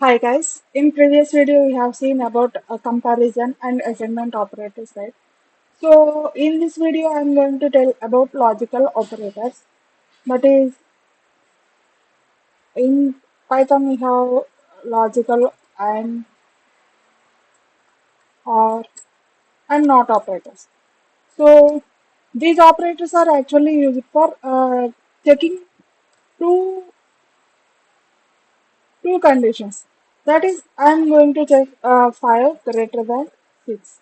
Hi guys, in previous video we have seen about a comparison and assignment operators, right? So in this video I am going to tell about logical operators. That is, in Python we have logical and or and not operators. So these operators are actually used for checking two two conditions. That is, I am going to check 5 greater than 6.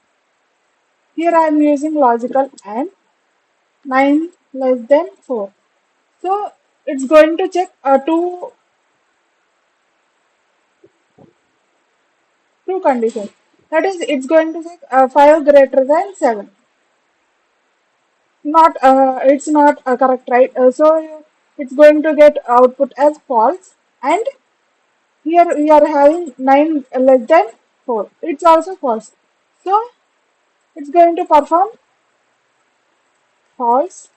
Here I am using logical and 9 less than 4. So it's going to check two conditions. That is, it's going to check 5 greater than 7. Not It's not correct, right? So it's going to get output as false. And here we are having 9 less than 4. It's also false. So it's going to perform false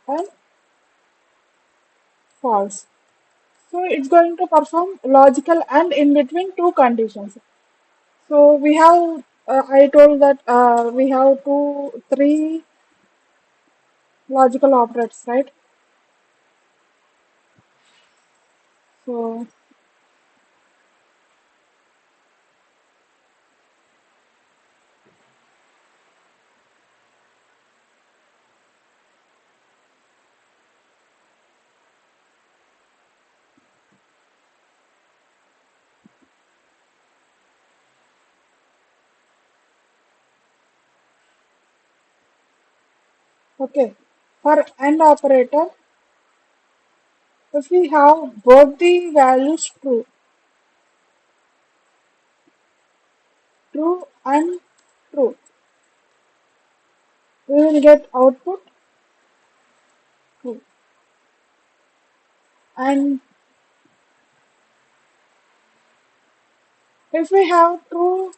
and false. So it's going to perform logical and in between two conditions. So we have, I told that we have three logical operators, right? So, okay. For AND operator, if we have both the values true and true, we will get output true. And if we have true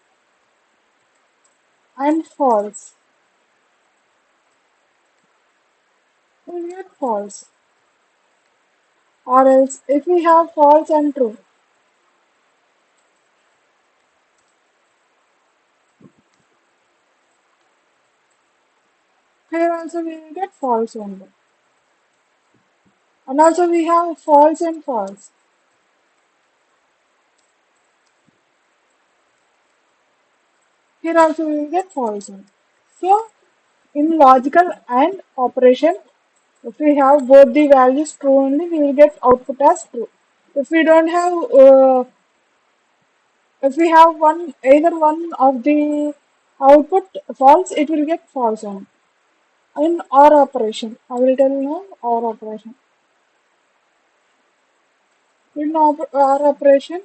and false, we will get false. Or else, if we have false and true, here also we will get false only. And also we have false and false. Here also we will get false only. So in logical and operation, if we have both the values true only, we will get output as true. If we don't have, if we have either one of the output false, it will get false only. In OR operation, I will tell you now OR operation. In OR operation,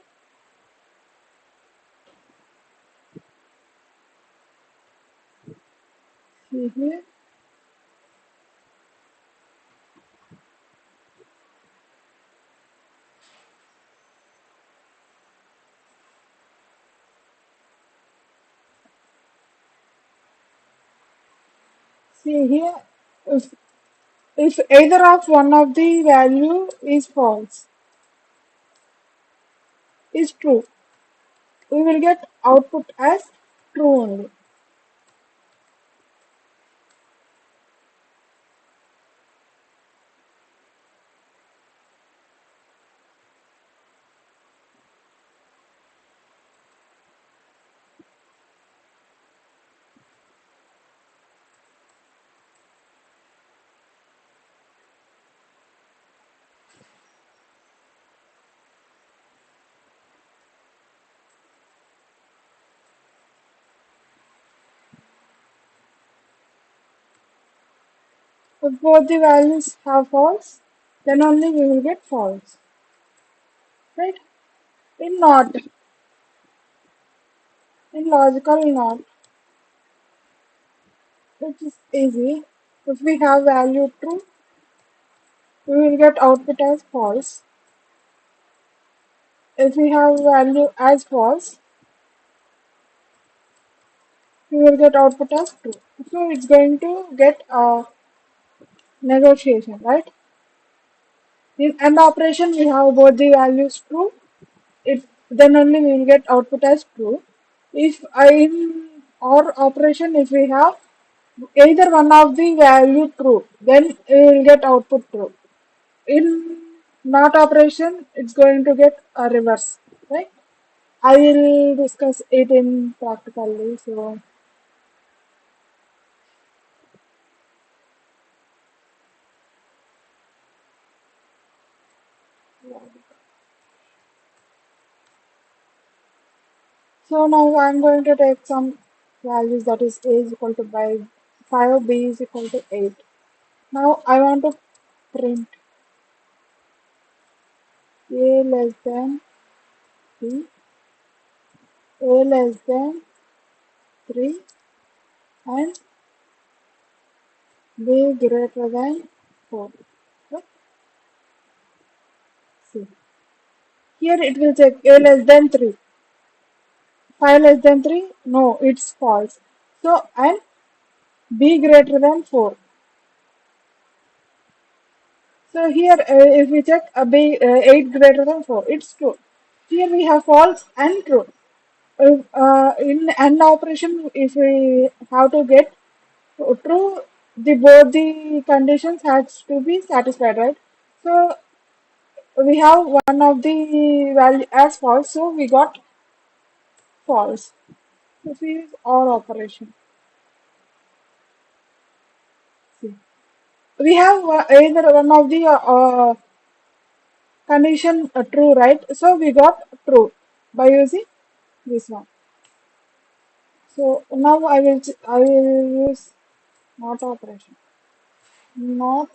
see here, see here, if, if either of one of the value is false, is true, we will get output as true only. If both the values have false, then only we will get false, right? In not, in logical not, which is easy. If we have value true, we will get output as false. If we have value as false, we will get output as true. So it's going to get a negotiation, right? In AND operation, we have both the values true. It then only we will get output as true. If in or operation, if we have either one of the value true, then we will get output true. In not operation, it's going to get a reverse, right? I will discuss it in practically. So now I'm going to take some values, that is a is equal to by 5, b is equal to 8. Now I want to print a less than b, a less than 3, and b greater than 4. Okay? See. Here it will check a less than 3. 5 less than 3? No, it's false. So, and b greater than 4. So here, if we check a 8 greater than 4, it's true. Here we have false and true. In AND operation, if we have to get true, the both the conditions has to be satisfied, right? So we have one of the value as false, so we got false. If we use OR operation, see, we have either one of the condition true, right? So we got true by using this one. So now I will use not operation, not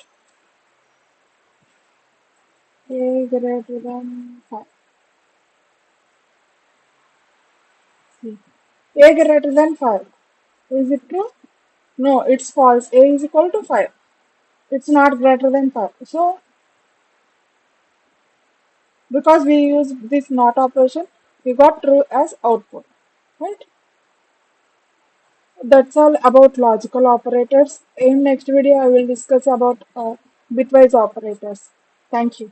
a greater than 5. See, a greater than 5. Is it true? No, it's false. A is equal to 5. It's not greater than 5. So because we use this not operation, we got true as output, right? That's all about logical operators. In next video, I will discuss about bitwise operators. Thank you.